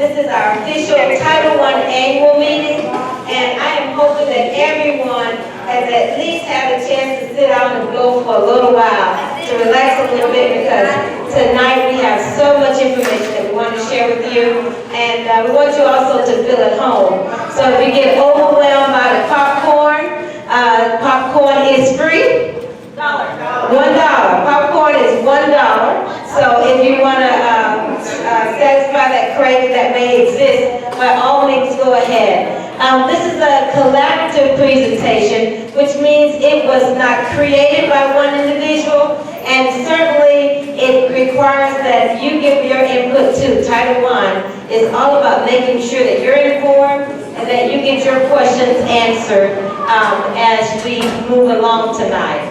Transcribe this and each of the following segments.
This is our official Title I annual meeting, and I am hoping that everyone has at least had a chance to sit down and go for a little while to relax a little bit, because tonight we have so much information that we want to share with you, and we want you also to feel at home. So if you get overwhelmed by the popcorn, popcorn is free. $1. Popcorn is $1. So if you want to satisfy that craving that may exist, by all means go ahead. This is a collaborative presentation, which means it was not created by one individual, and certainly it requires that you give your input too. Title I is all about making sure that you're informed and that you get your questions answered as we move along tonight.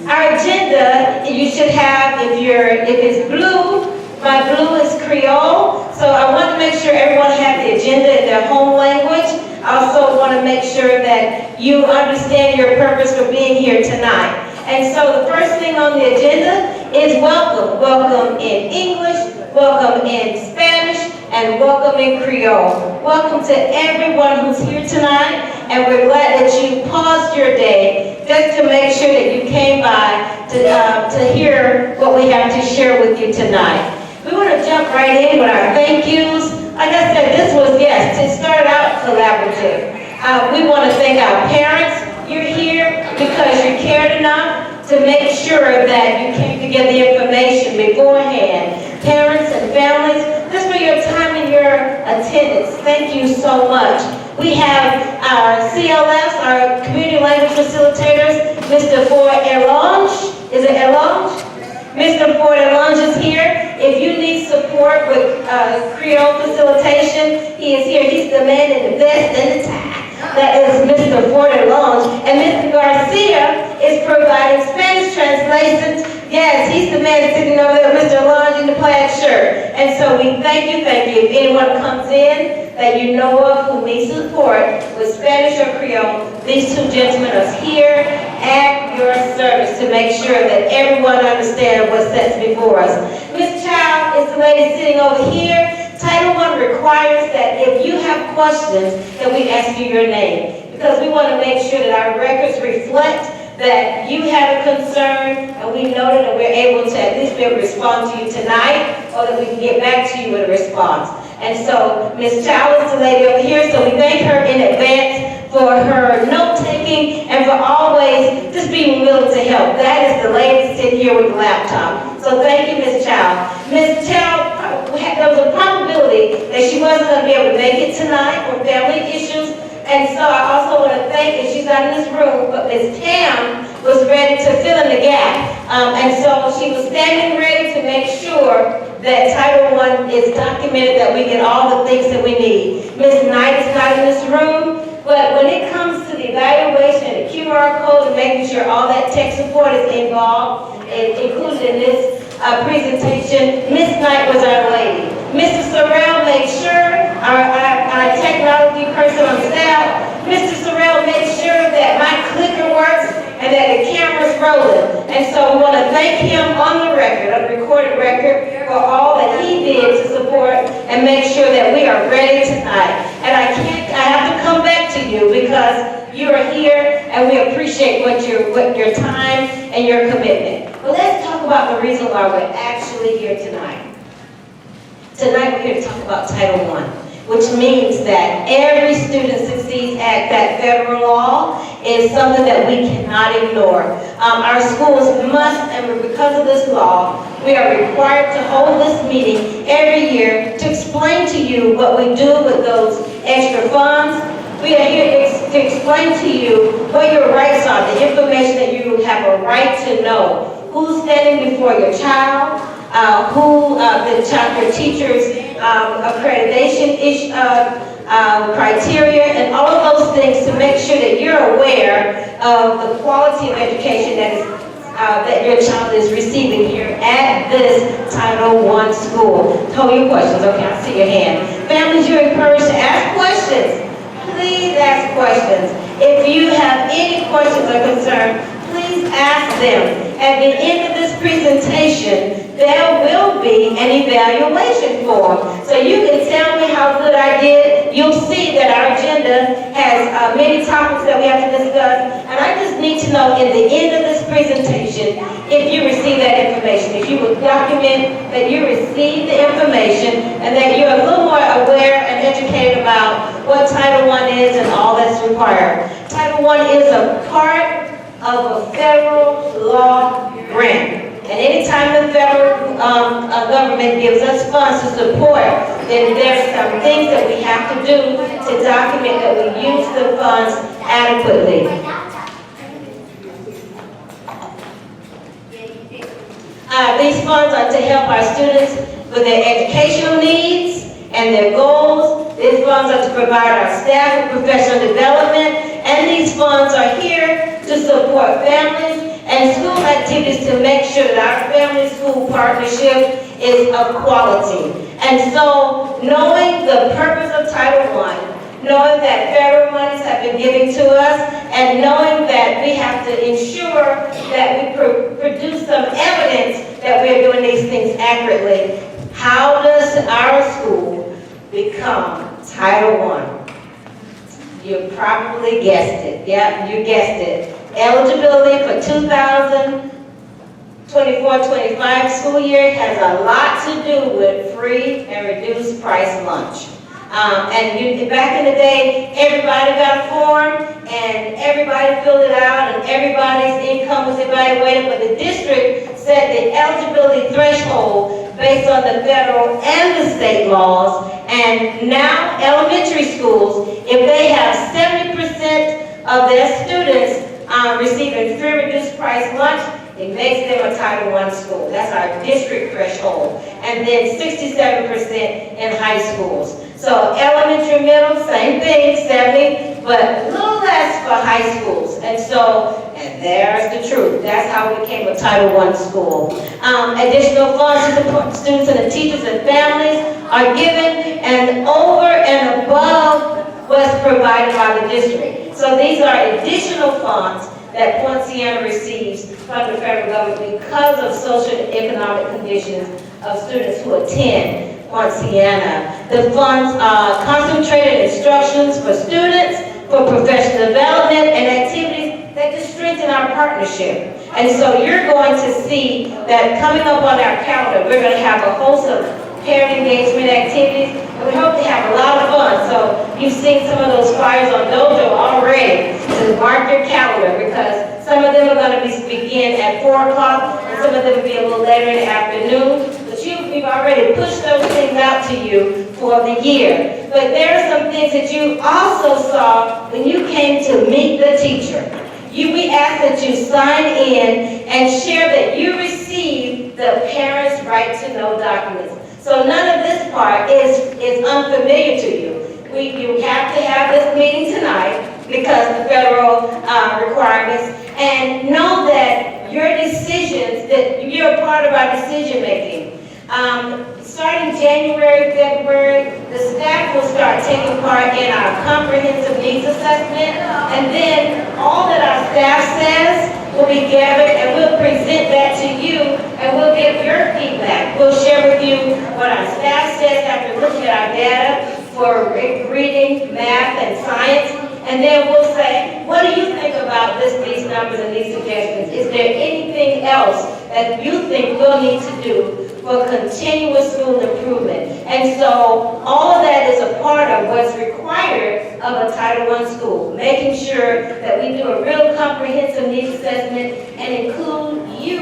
Our agenda, you should have, if it's blue, my blue is Creole, so I want to make sure everyone has the agenda in their home language. I also want to make sure that you understand your purpose for being here tonight. And so the first thing on the agenda is welcome. Welcome in English, welcome in Spanish, and welcome in Creole. Welcome to everyone who's here tonight, and we're glad that you paused your day just to make sure that you came by to hear what we have to share with you tonight. We want to jump right in with our thank yous. Like I said, this was, yes, to start out collaborative. We want to thank our parents. You're here because you cared enough to make sure that you came to get the information beforehand. Parents and families, just for your time and your attendance, thank you so much. We have our CLFs, our community language facilitators, Mr. Ford Elange. Is it Elange? Mr. Ford Elange is here. If you need support with Creole facilitation, he is here. He's the man in the vest and the tie. That is Mr. Ford Elange. And Mr. Garcia is providing Spanish translations. Yes, he's the man sitting over there, Mr. Elange in the plaid shirt. And so we thank you. If anyone comes in that you know of who needs support with Spanish or Creole, these two gentlemen are here at your service to make sure that everyone understands what's set before us. Ms. Child is the lady sitting over here. Title I requires that if you have questions, that we ask you your name, because we want to make sure that our records reflect that you have a concern, and we know that we're able to at least be able to respond to you tonight, or that we can get back to you with a response. And so Ms. Chow is the lady over here, so we thank her in advance for her note-taking and for always just being willing to help. That is the lady sitting here with the laptop. So thank you, Ms. Chow. Ms. Chow, there was a probability that she wasn't going to be able to make it tonight for family issues. And so I also want to thank, and she's not in this room, but Ms. Tam was ready to fill in the gap. And so she was standing ready to make sure that Title I is documented, that we get all the things that we need. Ms. Knight is not in this room, but when it comes to the evaluation and the QR code and making sure all that tech support is involved, included in this presentation, Ms. Knight was our lady. Mr. Sorrell made sure, our technology person on staff, Mr. Sorrell made sure that my clicker works and that the camera's rolling. And so we want to thank him on the record, on the recorded record, for all that he did to support and make sure that we are ready tonight. And I have to come back to you because you are here and we appreciate what your time and your commitment. But let's talk about the reason why we're actually here tonight. Tonight we're here to talk about Title I, which means that every Student Succeeds Act, that federal law, is something that we cannot ignore. Our schools must, and because of this law, we are required to hold this meeting every year to explain to you what we do with those extra funds. We are here to explain to you what your rights are, the information that you have a right to know. Who's standing before your child, your teacher's accreditation criteria, and all of those things to make sure that you're aware of the quality of education that your child is receiving here at this Title I school. Hold your questions. Okay, I see your hand. Families, you're encouraged to ask questions. Please ask questions. If you have any questions or concerns, please ask them. at the end of this presentation, there will be an evaluation form. So you can tell me how good I did. You'll see that our agenda has many topics that we have to discuss. And I just need to know at the end of this presentation if you receive that information. If you would document that you received the information and that you're a little more aware and educated about what Title I is and all that's required. Title I is a part of a federal law grant. And anytime the federal government gives us funds to support, then there's some things that we have to do to document that we use the funds adequately. These funds are to help our students with their educational needs and their goals. These funds are to provide our staff with professional development, and these funds are here to support families and school activities to make sure that our family-school partnership is of quality. And so, knowing the purpose of Title I, knowing that federal monies have been given to us, and knowing that we have to ensure that we produce some evidence that we're doing these things accurately, how does our school become Title I? You probably guessed it. Yeah, you guessed it. Eligibility for 2024-25 school year has a lot to do with free and reduced price lunch. Back in the day, everybody got a form and everybody filled it out and everybody's income was evaluated, but the district set the eligibility threshold based on the federal and the state laws. And now elementary schools, if they have 70% of their students receiving free reduced price lunch, it makes them a Title I school. That's our district threshold. And then 67% in high schools. So elementary, middle, same thing, 70, but a little less for high schools. And there's the truth. That's how we became a Title I school. Additional funds to support students and the teachers and families are given and over and above what's provided by the district. So these are additional funds that Poinciana receives from the federal government because of social and economic conditions of students who attend Poinciana. The funds concentrated instructions for students, for professional development, and activities that just strengthen our partnership. And so you're going to see that coming up on our calendar, we're going to have a host of parent engagement activities, and we hope to have a lot of fun. So you've seen some of those flyers on Dojo already to mark your calendar, because some of them are going to begin at 4 o'clock, and some of them will be a little later in the afternoon. But we've already pushed those things out to you for the year. But there are some things that you also saw when you came to meet the teacher. We ask that you sign in and share that you received the Parents' Right to Know documents. So none of this part is unfamiliar to you. You have to have this meeting tonight because of the federal requirements, and know that your decisions, that you're a part of our decision making. Starting January, February, the staff will start taking part in our comprehensive needs assessment, and then all that our staff says will be gathered and we'll present that to you, and we'll give your feedback. We'll share with you what our staff says after looking at our data for reading, math, and science, and then we'll say, what do you think about these numbers and these suggestions? Is there anything else that you think we'll need to do for continuous school improvement? And so all of that is a part of what's required of a Title I school, making sure that we do a real comprehensive needs assessment and include you,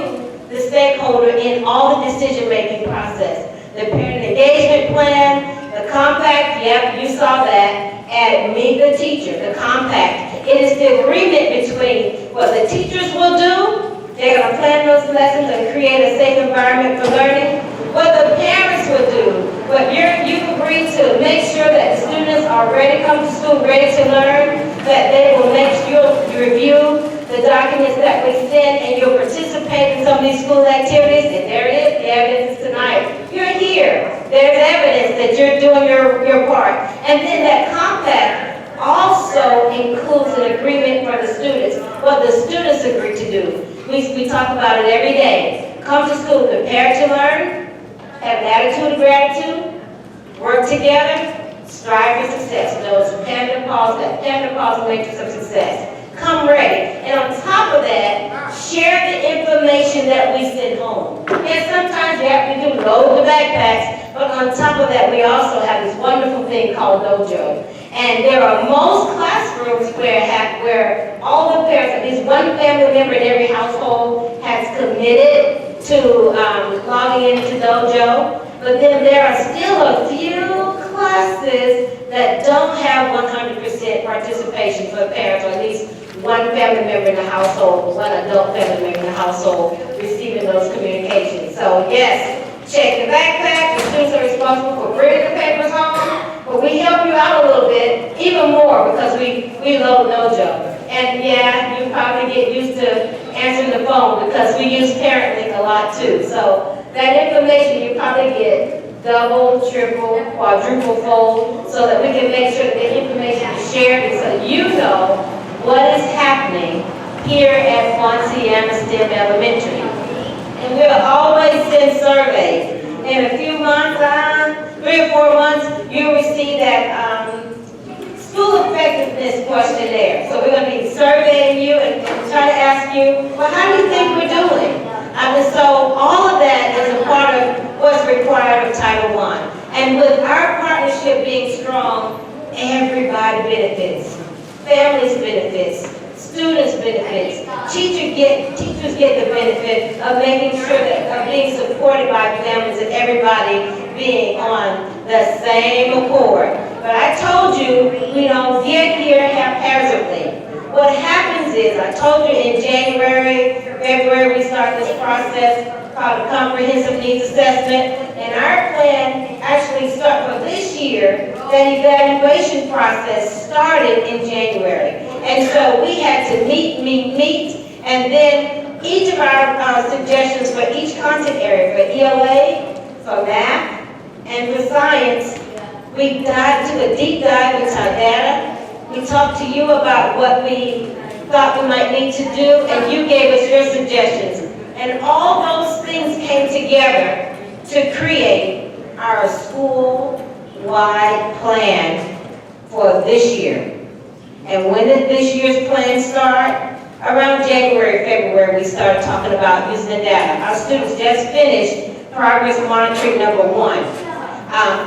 the stakeholder, in all the decision-making process. The parent engagement plan, the compact, yep, you saw that, at Meet the Teacher, the compact. It is the agreement between what the teachers will do, they're going to plan those lessons and create a safe environment for learning. What the parents will do, what you've agreed to make sure that the students are ready to come to school, ready to learn, that they will make sure you review the documents that we send, and you'll participate in some of these school activities. And there it is, the evidence is tonight. You're here. There's evidence that you're doing your part. And then that compact also includes an agreement for the students, what the students agree to do. We talk about it every day. Come to school prepared to learn, have an attitude of gratitude, work together, strive for success. Those Pamela Paul's matrix of success. Come ready. And on top of that, share the information that we send home. And sometimes we do load the backpacks, but on top of that, we also have this wonderful thing called Dojo. And there are most classrooms where all the parents, at least one family member in every household, has committed to logging into Dojo. But then there are still a few classes that don't have 100% participation for parents, or at least one family member in the household, one adult family member in the household receiving those communications. So yes, check the backpack. The students are responsible for bringing the papers home, but we help you out a little bit, even more, because we load Dojo. And yeah, you probably get used to answering the phone because we use ParentLink a lot too. So that information you probably get double, triple, quadruple fold, so that we can make sure that the information is shared, and so you know what is happening here at Fontana STEM Elementary. And we'll always send surveys. In a few months, 3 or 4 months, you'll receive that school effectiveness questionnaire. So we're going to be surveying you and try to ask you, well, how do you think we're doing? And so all of that is a part of what's required of Title I. And with our partnership being strong, everybody benefits. Families benefits, students benefits, teachers get the benefit of making sure that are being supported by families and everybody being on the same accord. But I told you, we don't get here haphazardly. What happens is, I told you in January, February, we start this process called a comprehensive needs assessment, and our plan actually started for this year. That evaluation process started in January, and so we had to meet, and then each of our suggestions for each content area, for ELA, for math, and for science, we dived into a deep dive into our data. We talked to you about what we thought we might need to do, and you gave us your suggestions. And all those things came together to create our school-wide plan for this year. And when did this year's plan start? Around January, February, we started talking about using the data. Our students just finished progress monitoring number 1.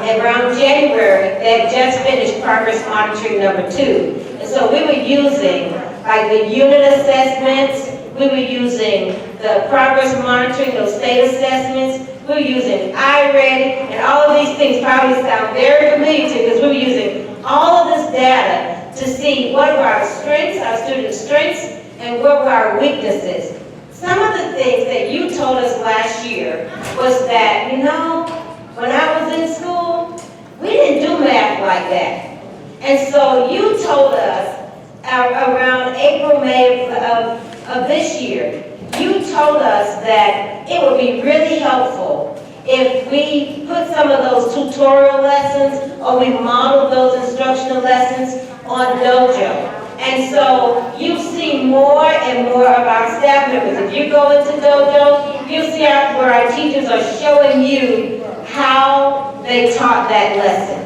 And around January, they just finished progress monitoring number 2. And so we were using like the unit assessments, we were using the progress monitoring, those state assessments, we were using iReady, and all of these things probably sound very familiar to you because we were using all of this data to see what were our strengths, our students' strengths, and what were our weaknesses. Some of the things that you told us last year was that, you know, when I was in school, we didn't do math like that. And so you told us around April, May of this year, you told us that it would be really helpful if we put some of those tutorial lessons or we modeled those instructional lessons on Dojo. And so you see more and more of our staff members. If you go into Dojo, you'll see where our teachers are showing you how they taught that lesson.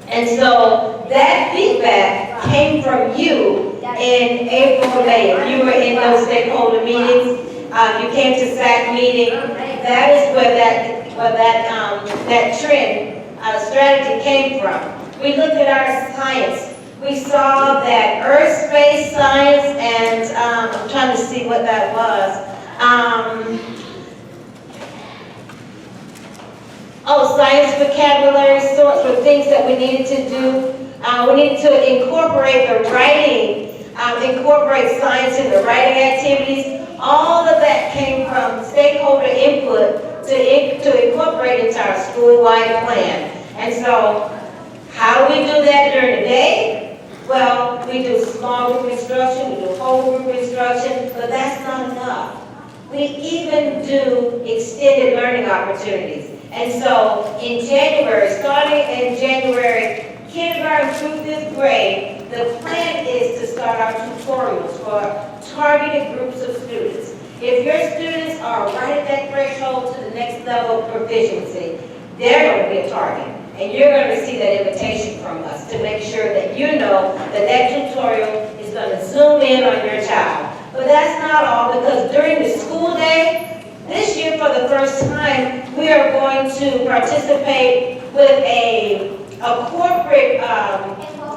And so that feedback came from you in April, May. If you were in those stakeholder meetings, you came to SAC meeting, that is where that trend strategy came from. We looked at our science. We saw that earth, space, science, and I'm trying to see what that was. Science vocabulary sorts were things that we needed to do. We needed to incorporate the writing, incorporate science in the writing activities. All of that came from stakeholder input to incorporate into our school-wide plan. And so, how do we do that during the day? Well, we do small group instruction, we do whole group instruction, but that's not enough. We even do extended learning opportunities. And so in January, starting in January, kindergarten through 5th grade, the plan is to start our tutorials for targeted groups of students. If your students are right at that threshold to the next level of proficiency, they're going to be a target. And you're going to see that invitation from us to make sure that you know that that tutorial is going to zoom in on your child. But that's not all, because during the school day, this year for the first time, we are going to participate with a corporate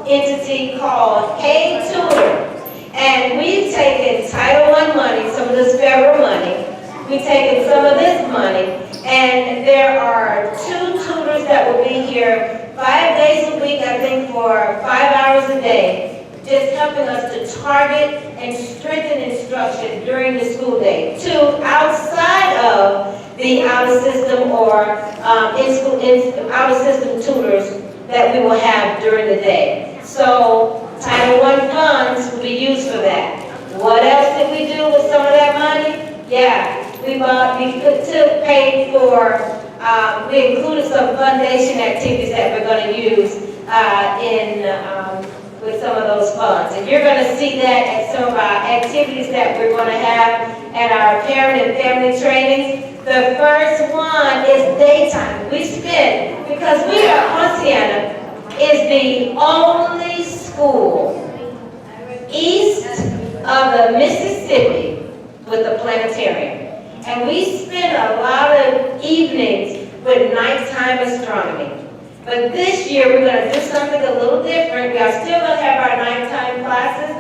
entity called K-Tutor. And we've taken Title I money, some of this federal money, we've taken some of this money, and there are 2 tutors that will be here 5 days a week, I think for 5 hours a day, just helping us to target and strengthen instruction during the school day. 2 outside of the out-of-system or out-of-system tutors that we will have during the day. So Title I funds will be used for that. What else did we do with some of that money? Yeah, we paid for, we included some foundation activities that we're going to use with some of those funds. And you're going to see that at some of our activities that we're going to have at our parent and family trainings. The first one is daytime. We spend, because we are, Oceana is the only school east of the Mississippi with a planetarium. And we spend a lot of evenings with nighttime astronomy. But this year we're going to do something a little different. We are still going to have our nighttime classes,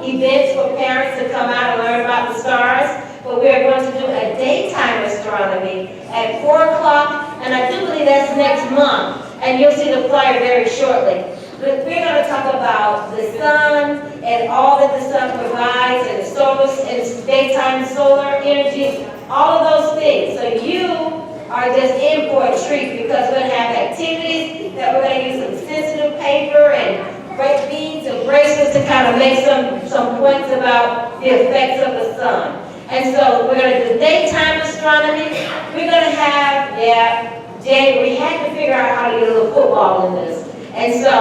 events for parents to come out and learn about the stars. But we are going to do a daytime astronomy at 4 o'clock, and I do believe that's next month. And you'll see the flyer very shortly. But we're going to talk about the sun and all that the sun provides, and the solar and daytime solar energy, all of those things. So you are just in for a treat, because we're going to have activities that we're going to use some sensitive paper and break beads and bracelets to kind of make some points about the effects of the sun. And so we're going to do daytime astronomy. We're going to have, Jay, we had to figure out how to get a little football in this. And so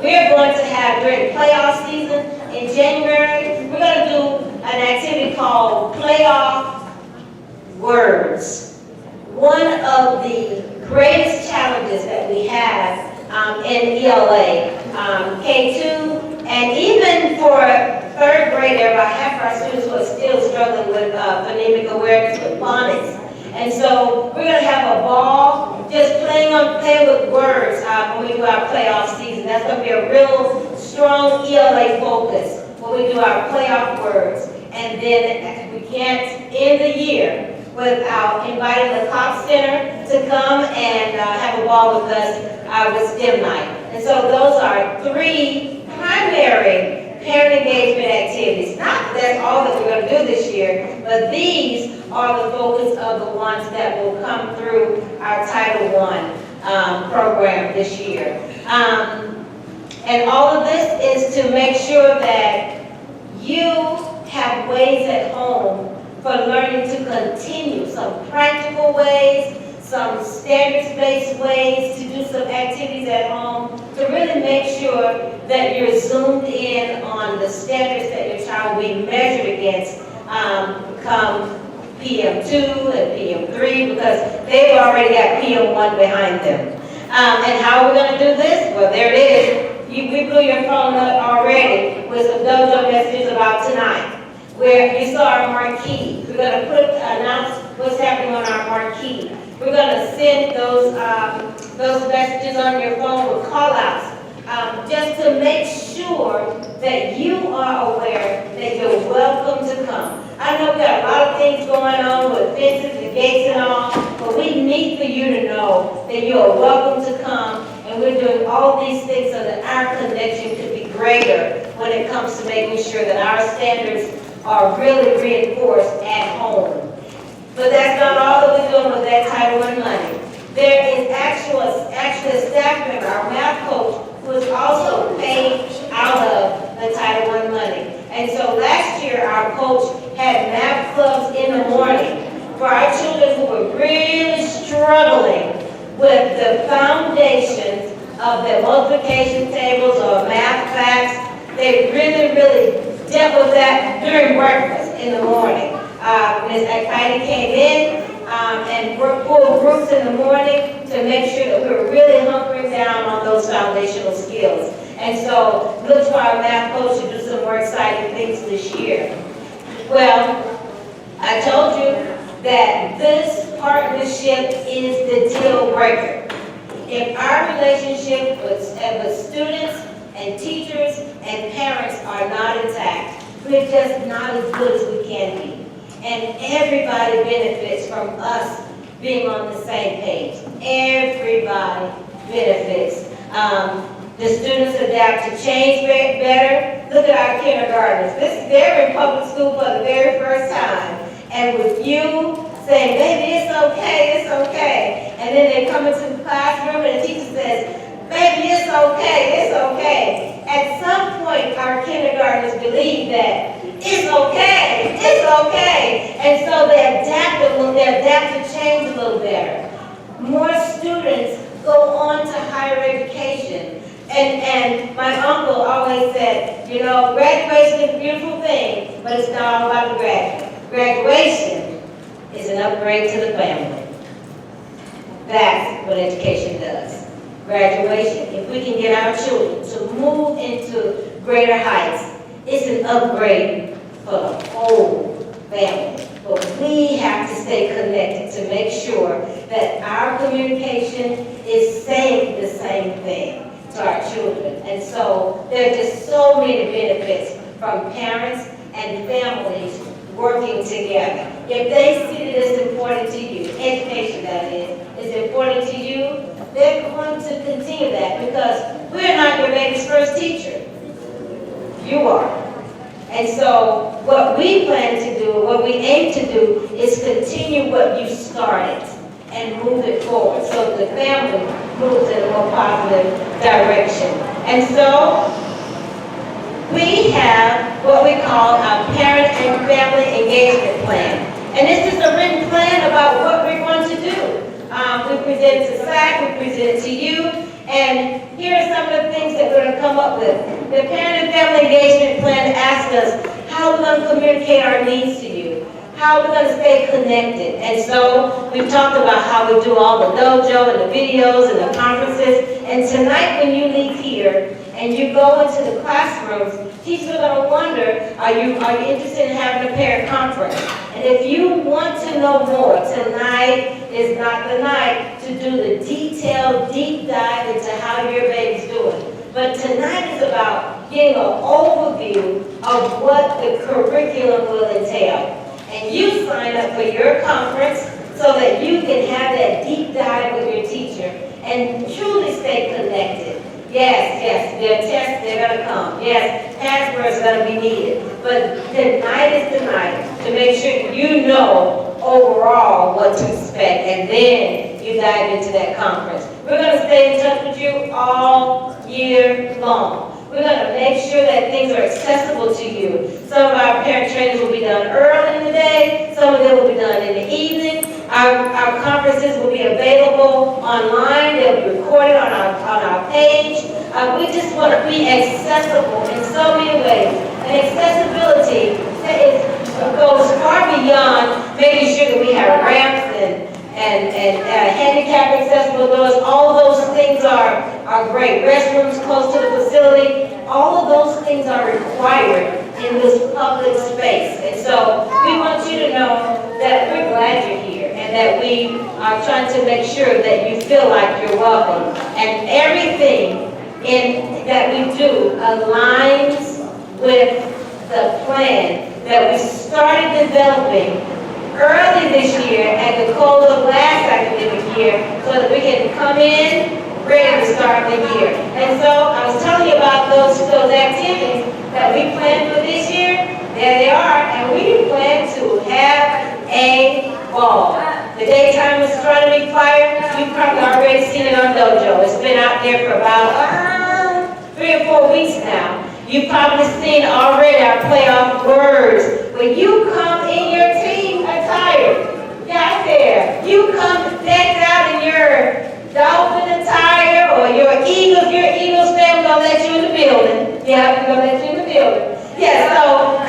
we're going to have, during playoff season in January, we're going to do an activity called Playoff Words. One of the greatest challenges that we have in ELA, K2, and even for 3rd grade, about half of our students who are still struggling with phonemic awareness with phonics. And so we're going to have a ball just playing with words when we do our playoff season. That's going to be a real strong ELA focus when we do our playoff words. And then we can't end the year without inviting the Cox Center to come and have a ball with us with STEM night. And so those are 3 primary parent engagement activities. Not that that's all that we're going to do this year, but these are the focus of the ones that will come through our Title I program this year. And all of this is to make sure that you have ways at home for learning to continue, some practical ways, some standards-based ways to do some activities at home, to really make sure that you're zoomed in on the standards that your child will be measured against come PM2 and PM3, because they've already got PM1 behind them. And how are we going to do this? Well, there it is. We blew your phone up already with some dojo messages about tonight, where you saw our marquee. We're going to announce what's happening on our marquee. We're going to send those messages on your phone with call-outs, just to make sure that you are aware that you're welcome to come. I know we got a lot of things going on with fences and gates and all, but we need for you to know that you are welcome to come, and we're doing all these things so that our connection could be greater when it comes to making sure that our standards are really reinforced at home. But that's not all that we're doing with that Title I money. There is actually a staff member, our math coach, who is also paid out of the Title I money. And so last year, our coach had math clubs in the morning for our children who were really struggling with the foundations of their multiplication tables or math facts. They really dealt with that during breakfast in the morning. Ms. Heidi came in and worked full groups in the morning to make sure that we were really hunkering down on those foundational skills. And so look to our math coach to do some more exciting things this year. Well, I told you that this partnership is the deal breaker. If our relationship with students and teachers and parents are not intact, we're just not as good as we can be. And everybody benefits from us being on the same page. Everybody benefits. The students adapt to change better. Look at our kindergartners. They're in public school for the very first time. And with you saying, baby, it's okay, it's okay. And then they come into the classroom and the teacher says, baby, it's okay, it's okay. At some point, our kindergartners believe that it's okay, it's okay. And so they adapt to change a little better. More students go on to higher education. And my uncle always said, you know, graduation is a beautiful thing, but it's not all about the graduate. Graduation is an upgrade to the family. That's what education does. Graduation, if we can get our children to move into greater heights, it's an upgrade for the whole family. But we have to stay connected to make sure that our communication is saying the same thing to our children. And so there are just so many benefits from parents and families working together. If they see that it's important to you, education that is important to you, they're going to continue that because we're not your baby's first teacher. You are. And so what we plan to do, what we aim to do, is continue what you started and move it forward so the family moves in a more positive direction. And so we have what we call our parent and family engagement plan. And this is a written plan about what we're going to do. We present to SAC, we present to you, and here are some of the things that we're going to come up with. The parent and family engagement plan asks us how we're going to communicate our needs to you, how we're going to stay connected. And so we've talked about how we do all the dojo and the videos and the conferences. And tonight when you leave here and you go into the classrooms, teachers are going to wonder, are you interested in having a parent conference? And if you want to know more, tonight is not the night to do the detailed, deep dive into how your baby's doing. But tonight is about getting an overview of what the curriculum will entail. And you sign up for your conference so that you can have that deep dive with your teacher and truly stay connected. Yes, there are tests, they're going to come. Yes, passwords are going to be needed. But tonight is the night to make sure you know overall what to expect, and then you dive into that conference. We're going to stay in touch with you all year long. We're going to make sure that things are accessible to you. Some of our parent trainings will be done early in the day. Some of them will be done in the evening. Our conferences will be available online. They'll be recorded on our page. We just want to be accessible in so many ways. And accessibility goes far beyond making sure that we have ramps and handicap accessible doors. All of those things are great. Restrooms close to the facility. All of those things are required in this public space. And so we want you to know that we're glad you're here and that we are trying to make sure that you feel like you're welcome. And everything that we do aligns with the plan that we started developing early this year at the close of last academic year so that we can come in ready to start the year. And so I was telling you about those activities that we planned for this year. There they are, and we plan to have a ball. The daytime astronomy flyer, you've probably already seen it on Dojo. It's been out there for about 3 or 4 weeks now. You've probably seen already our playoff words. When you come in your team attire, got there. You come decked out in your Dolphin attire or your Eagles. If you're an Eagles fan, we're going to let you in the building. Yeah, we're going to let you in the building. Yeah, so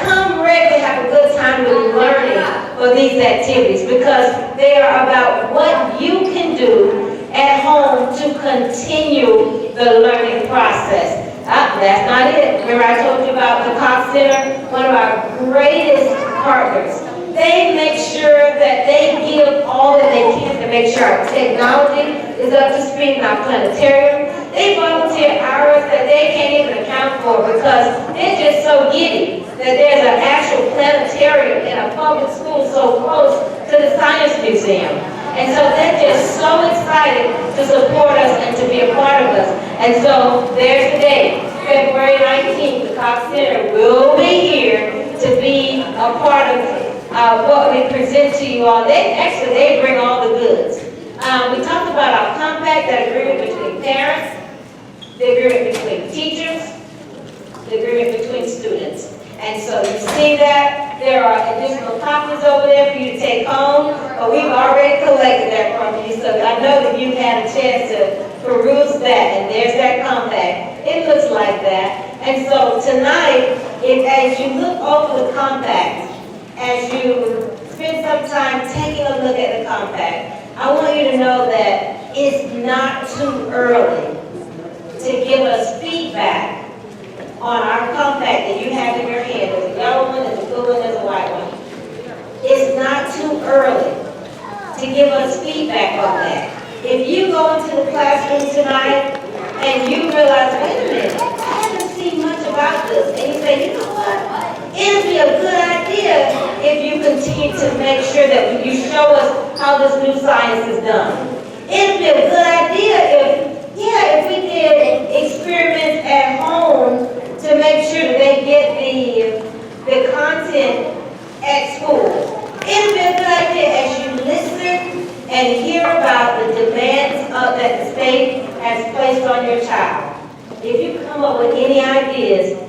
come ready to have a good time with learning for these activities because they are about what you can do at home to continue the learning process. That's not it. Remember I told you about the Cox Center, one of our greatest partners. They make sure that they give all that they can to make sure our technology is up to speed in our planetarium. They volunteer hours that they can't even account for because they're just so giddy that there's an actual planetarium in a public school so close to the Science Museum. And so they're just so excited to support us and to be a part of us. And so there's the date, February 19th, the Cox Center will be here to be a part of what we present to you all. They bring all the goods. We talked about our compact, that agreement between parents, the agreement between teachers, the agreement between students. And so you see that there are additional copies over there for you to take home, but we've already collected that from you, so I know that you've had a chance to peruse that, and there's that compact. It looks like that. And so tonight, as you look over the compact, as you spend some time taking a look at the compact, I want you to know that it's not too early to give us feedback on our compact that you have in your hand. There's a yellow one, there's a blue one, there's a white one. It's not too early to give us feedback on that. If you go into the classroom tonight and you realize, wait a minute, I haven't seen much about this, and you say, you know what, it'd be a good idea if you continue to make sure that you show us how this new science is done. It'd be a good idea if we did experiments at home to make sure that they get the content at school. It'd be a good idea as you listen and hear about the demands that the state has placed on your child. If you come up with any ideas,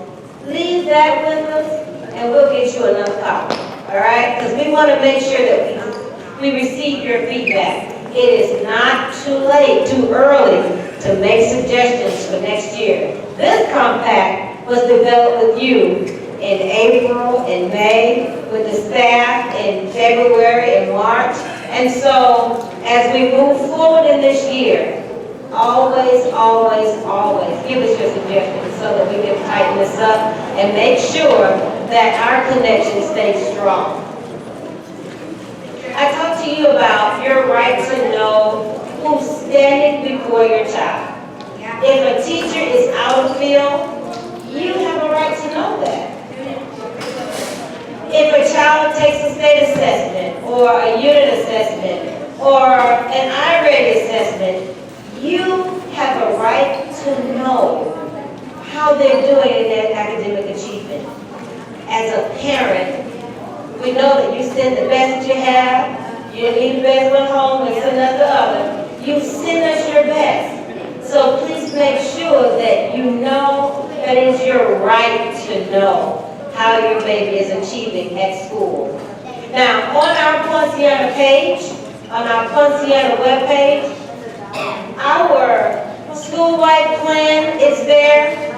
leave that with us and we'll get you another copy. All right? Because we want to make sure that we receive your feedback. It is not too late, too early to make suggestions for next year. This compact was developed with you in April, in May, with the staff in February and March. And so, as we move forward in this year, always, always, always give us your suggestions so that we can tighten this up and make sure that our connection stays strong. I talked to you about your right to know who's standing before your child. If a teacher is out of field, you have a right to know that. If a child takes a state assessment or a unit assessment or an I-rated assessment, you have a right to know how they're doing in their academic achievement. As a parent, we know that you send the best that you have. You leave the best one home and send us the other. You send us your best. So please make sure that you know that it's your right to know how your baby is achieving at school. Now, on our Poinciana page, on our Poinciana webpage, our school-wide plan is there.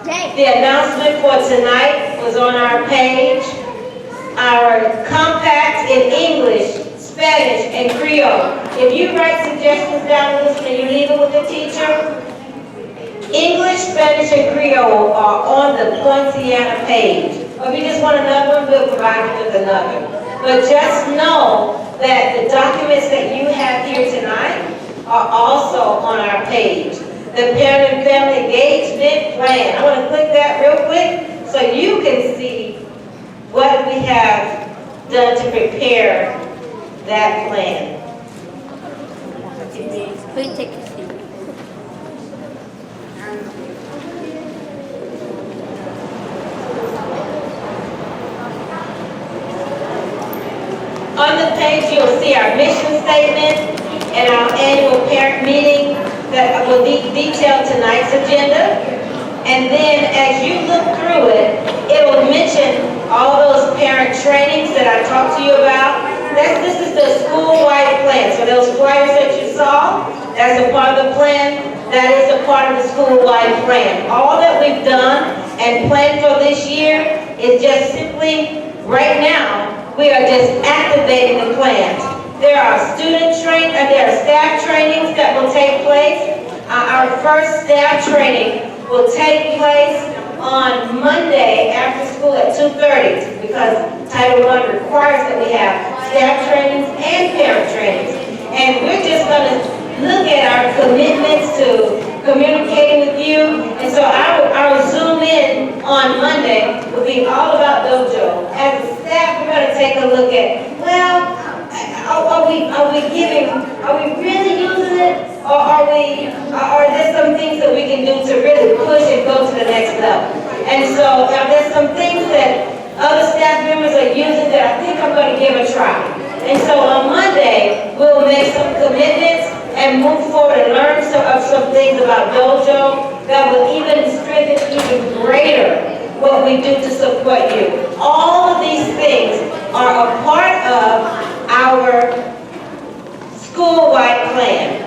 The announcement for tonight was on our page. Our compact in English, Spanish, and Creole. If you write suggestions down this, can you leave it with the teacher? English, Spanish, and Creole are on the Poinciana page. Or if you just want another one, we'll provide you with another. But just know that the documents that you have here tonight are also on our page. The Parent and Family Engagement Plan. I want to click that real quick so you can see what we have done to prepare that plan. Please take a seat. On the page, you'll see our mission statement and our annual parent meeting that will detail tonight's agenda. And then as you look through it, it will mention all those parent trainings that I talked to you about. This is the school-wide plan. So those flyers that you saw, that's a part of the plan. That is a part of the school-wide plan. All that we've done and planned for this year is just simply, right now, We are just activating the plans. There are there are staff trainings that will take place. Our first staff training will take place on Monday after school at 2:30 because Title I requires that we have staff trainings and parent trainings. And we're just going to look at our commitments to communicating with you. And so our Zoom in on Monday will be all about Dojo. As a staff, we're going to take a look at, well, are we really using it? Or are there some things that we can do to really push and go to the next level? And so there's some things that other staff members are using that I think I'm going to give a try. And so on Monday, we'll make some commitments and move forward and learn some things about Dojo that will even strengthen even greater what we do to support you. All of these things are a part of our school-wide plan.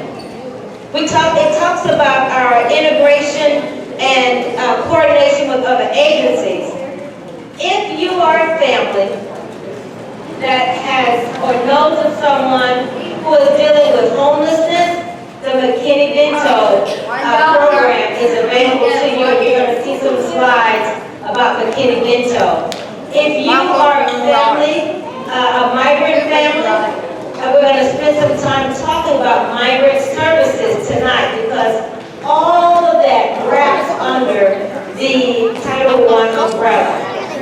It talks about our integration and coordination with other agencies. If you are a family that has or knows of someone who is dealing with homelessness, the McKinney-Vento program is available to you. You're going to see some slides about McKinney-Vento. If you are a family, a migrant family, we're going to spend some time talking about migrant services tonight because all of that wraps under the Title I umbrella.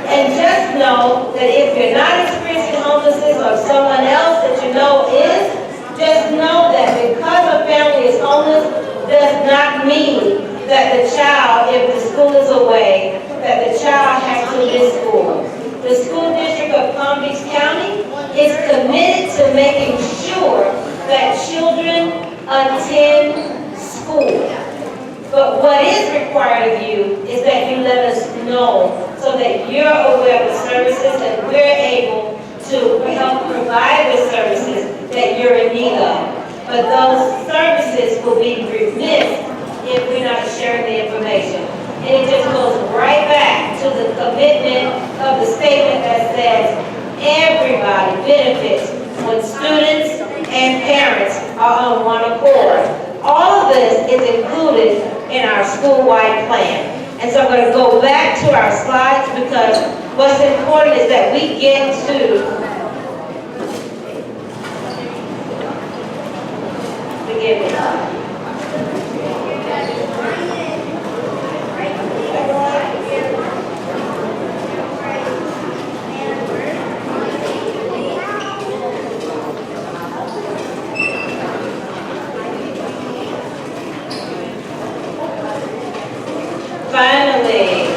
And just know that if you're not experiencing homelessness or someone else that you know is, just know that because a family is homeless does not mean that the child, if the school is away, that the child has to miss school. The school district of Palm Beach County is committed to making sure that children attend school. But what is required of you is that you let us know so that you're aware of the services and we're able to help provide the services that you're in need of. But those services will be remiss if we're not sharing the information. And it just goes right back to the commitment of the statement that says everybody benefits when students and parents are on one accord. All of this is included in our school-wide plan. And so I'm going to go back to our slides because what's important is that we get to finally,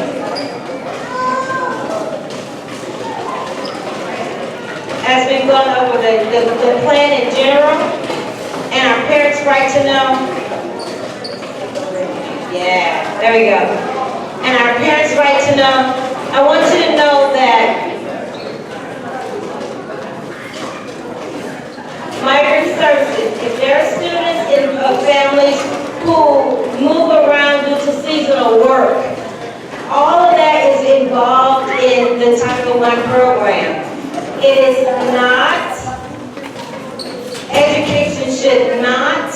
as we've gone over the plan in general and our parents' right to know, yeah, there we go, and our parents' right to know, I want you to know that migrant services, if there are students in families who move around due to seasonal work, all of that is involved in the Title I program. It is not, education should not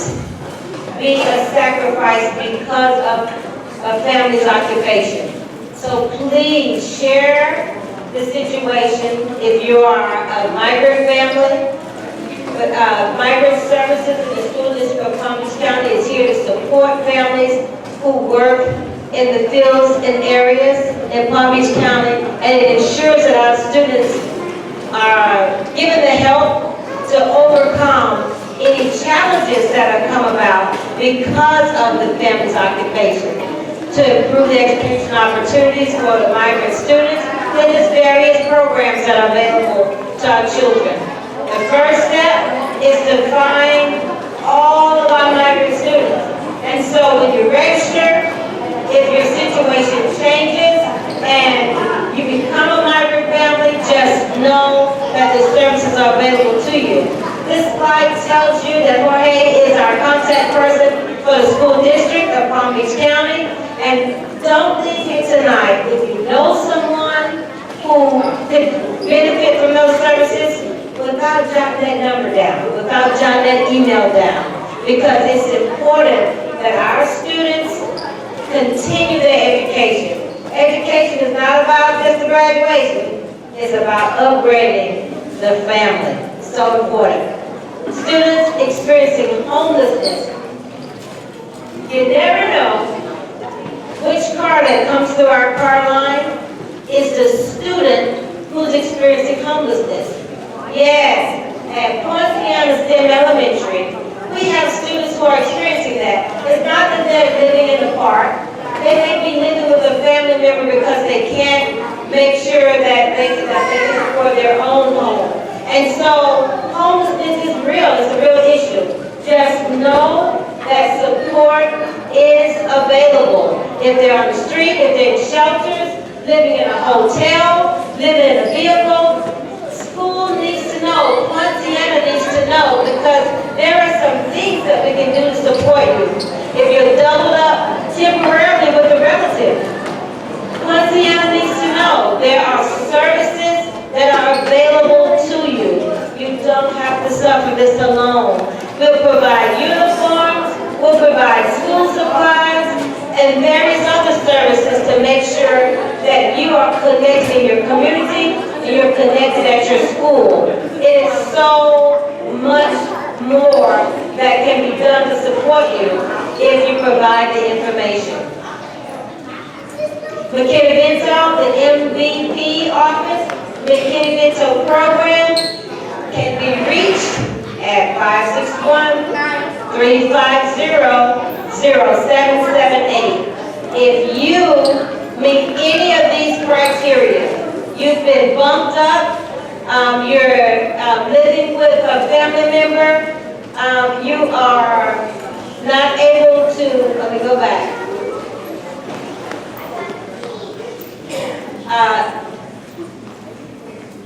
be a sacrifice because of a family's occupation. So please share the situation if you are a migrant family. Migrant Services in the School District of Palm Beach County is here to support families who work in the fields and areas in Palm Beach County, and it ensures that our students are given the help to overcome any challenges that have come about because of the family's occupation, to improve the education opportunities for the migrant students. There's various programs that are available to our children. The first step is to find all of our migrant students. And so when you register, if your situation changes and you become a migrant family, just know that the services are available to you. This slide tells you that Jorge is our contact person for the school district of Palm Beach County. And don't leave here tonight if you know someone who who could benefit from those services without jotting that number down, without jotting that email down. Because it's important that our students continue their education. Education is not about just the graduation. It's about upgrading the family. It's so important. Students experiencing homelessness. You never know which car that comes through our car line is the student who's experiencing homelessness. Yes, at Poinciana STEM Elementary, we have students who are experiencing that. It's not that they're living in the park. They may be living with a family member because they can't make sure that they can afford their own home. And so homelessness is real. It's a real issue. Just know that support is available. If they're on the street, if they're in shelters, living in a hotel, living in a vehicle, school needs to know, Poinciana needs to know, because there are some things that we can do to support you. If you're doubled up temporarily with a relative, Poinciana needs to know there are services that are available to you. You don't have to suffer this alone. We'll provide uniforms, we'll provide school supplies, and various other services to make sure that you are connected in your community and you're connected at your school. It is so much more that can be done to support you if you provide the information. McKinney-Vento, the MVP office, McKinney-Vento program can be reached at 561-350-0778. If you meet any of these criteria, you've been bumped up, you're living with a family member, you are not able to, let me go back.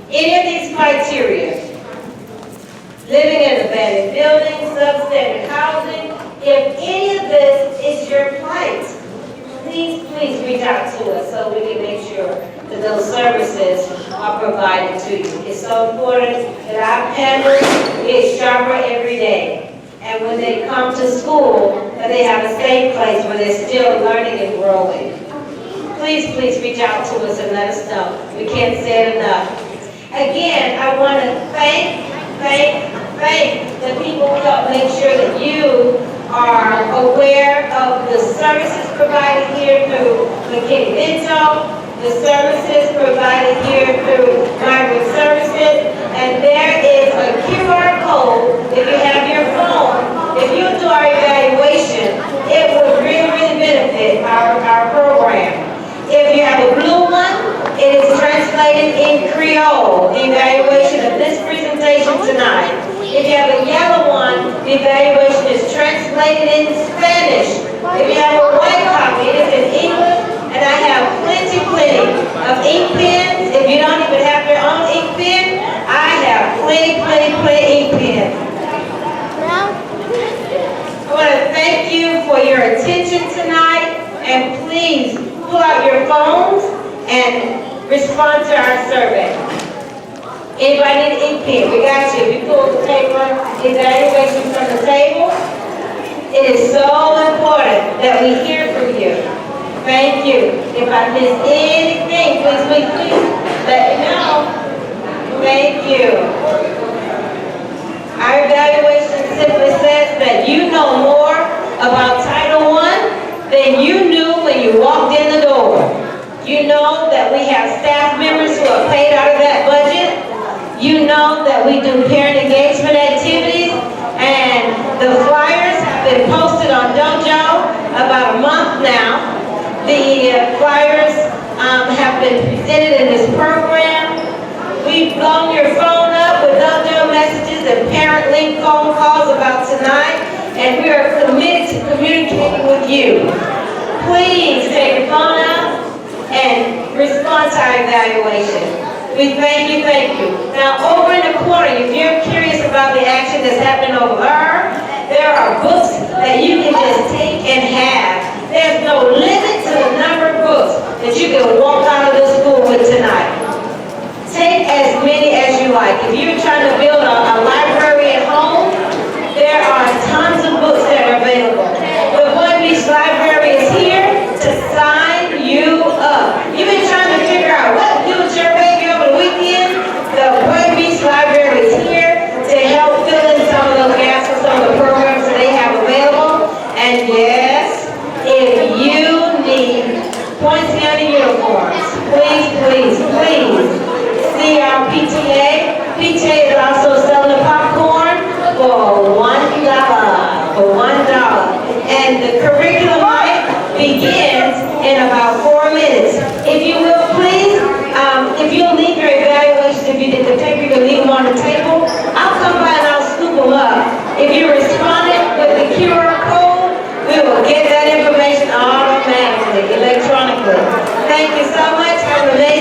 Any of these criteria, living in abandoned buildings, substandard housing, if any of this is your plight, please reach out to us so we can make sure that those services are provided to you. It's so important that our panels get sharper every day. And when they come to school, that they have a safe place where they're still learning and growing. Please reach out to us and let us know. We can't say it enough. Again, I want to thank the people who help make sure that you are aware of the services provided here through McKinney-Vento, the services provided here through Migrant Services, and there is a QR code if you have your phone. If you do our evaluation, it would really benefit our program. If you have a blue one, it is translated in Creole, the evaluation of this presentation tonight. If you have a yellow one, the evaluation is translated in Spanish. If you have a white copy, it is in English, and I have plenty of ink pens. If you don't even have your own ink pen, I have plenty ink pens. I want to thank you for your attention tonight, and please pull out your phones and respond to our survey. Anybody need an ink pen? We got you. We pulled the paper evaluation from the table. It is so important that we hear from you. Thank you. If I miss anything, please let me know. Thank you. Our evaluation simply says that you know more about Title I than you knew when you walked in the door. You know that we have staff members who are paid out of that budget. You know that we do parent engagement activities, and the flyers have been posted on Dojo about a month now. The flyers have been presented in this program. We've blown your phone up with Dojo messages and parent link phone calls about tonight, and we are committed to communicating with you. Please take your phone out and respond to our evaluation. We thank you. Now, over in the corner, if you're curious about the action that's happening over there are books that you can just take and have. There's no limit to the number of books that you can walk out of this school with tonight. And yes, if you need pointy on the uniforms, please, please, please see our PTA. PTA is also selling the popcorn for $1. For $1. And the curriculum night begins in about 4 minutes. If you will, please, if you'll leave your evaluations, if you did the paper, you can leave them on the table. I'll come by and I'll scoop them up. If you responded with the QR code, we will get that information automatically, electronically. Thank you so much. Have an amazing